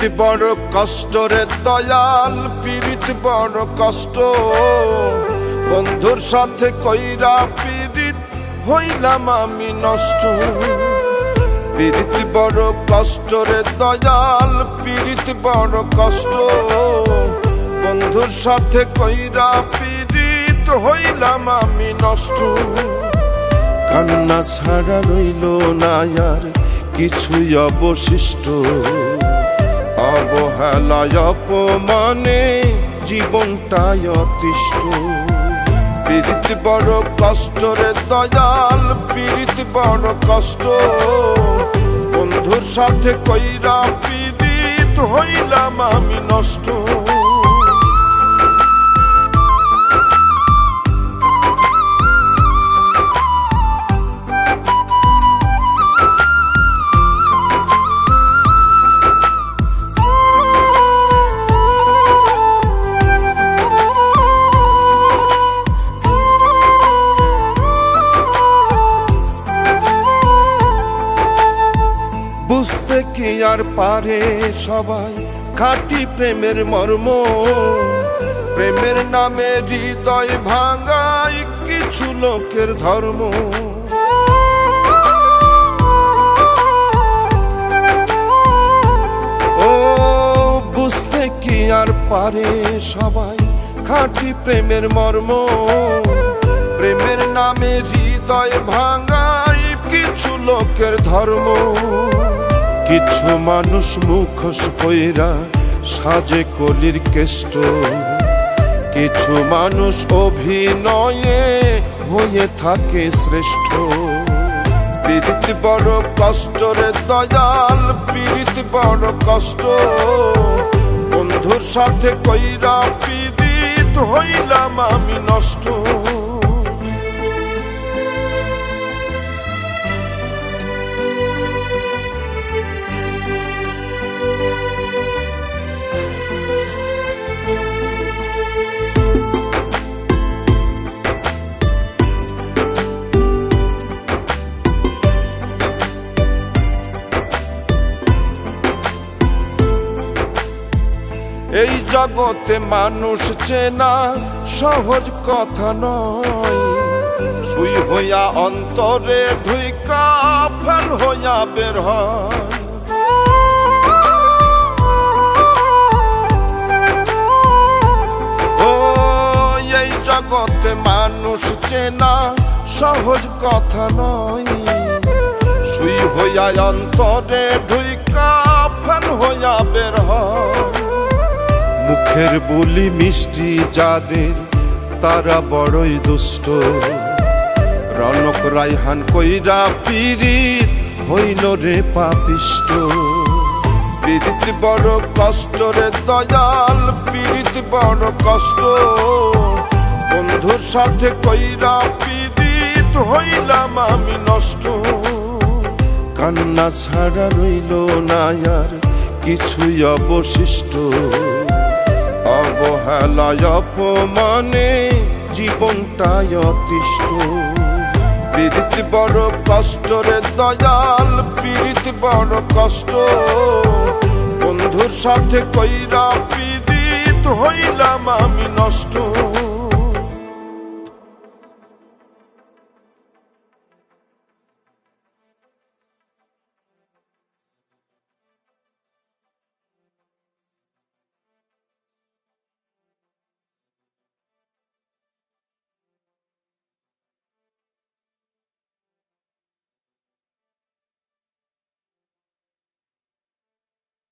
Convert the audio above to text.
পিরিতি বড় কষ্ট রে দয়াল, পিরিতি বড় কষ্ট। বন্ধুর সাথে কইরা পিরিত হইলাম আমি নষ্ট। পিরিতি বড় কষ্ট রে দয়াল, পিরিতি বড় কষ্ট। বন্ধুর সাথে কইরা পিরিত হইলাম আমি নষ্ট। কান্না ছাড়া রইল না আর কিছুই অবশিষ্ট। অবহেলায় অপমানে জীবনটাই অতিষ্ঠ। পিরিতি বড় কষ্ট রে দয়াল, পিরিতি বড় কষ্ট। বন্ধুর সাথে কইরা পিরিত হইলাম আমি নষ্ট। বুঝতে কি আর পারে সবাই খাঁটি প্রেমের মর্ম। প্রেমের নামে হৃদয় ভাঙায় কিছু লোকের ধর্ম। ও বুঝতে কি আর পারে সবাই খাঁটি প্রেমের মর্ম। প্রেমের নামে হৃদয় ভাঙায় কিছু লোকের ধর্ম। কিছু মানুষ মুখোশ কইরা সাজে কলির কেষ্ট। কিছু মানুষ অভিনয়ে হয়ে থাকে শ্রেষ্ঠ। পিরিতি বড় কষ্ট রে দয়াল, পিরিতি বড় কষ্ট। বন্ধুর সাথে কইরা পিরিত হইলাম আমি নষ্ট। এই জগতে মানুষ চেনা সহজ কথা নয়। সুই হইয়া অন্তরে ঢুইকা ফেল হইয়া বের হয়। ও এই জগতে মানুষ চেনা সহজ কথা নয়। সুই হইয়া অন্তরে ঢুইকা ফেল হইয়া বের হয়। মুখের বুলি মিষ্টি যাদের তারা বড়ই দুষ্ট। রনক রায়হান কইরা পিরিত হইল রে পাপিষ্ট। পিরিতি বড় কষ্ট রে দয়াল, পিরিতি বড় কষ্ট। বন্ধুর সাথে কইরা পিরিত হইলাম আমি নষ্ট। কান্না ছাড়া রইল না আর কিছুই অবশিষ্ট। অবহেলায় অপমানে জীবনটাই অতিষ্ঠ। পিরিতি বড় কষ্ট রে দয়াল, পিরিতি বড় কষ্ট। বন্ধুর সাথে কইরা পিরিত হইলাম আমি নষ্ট।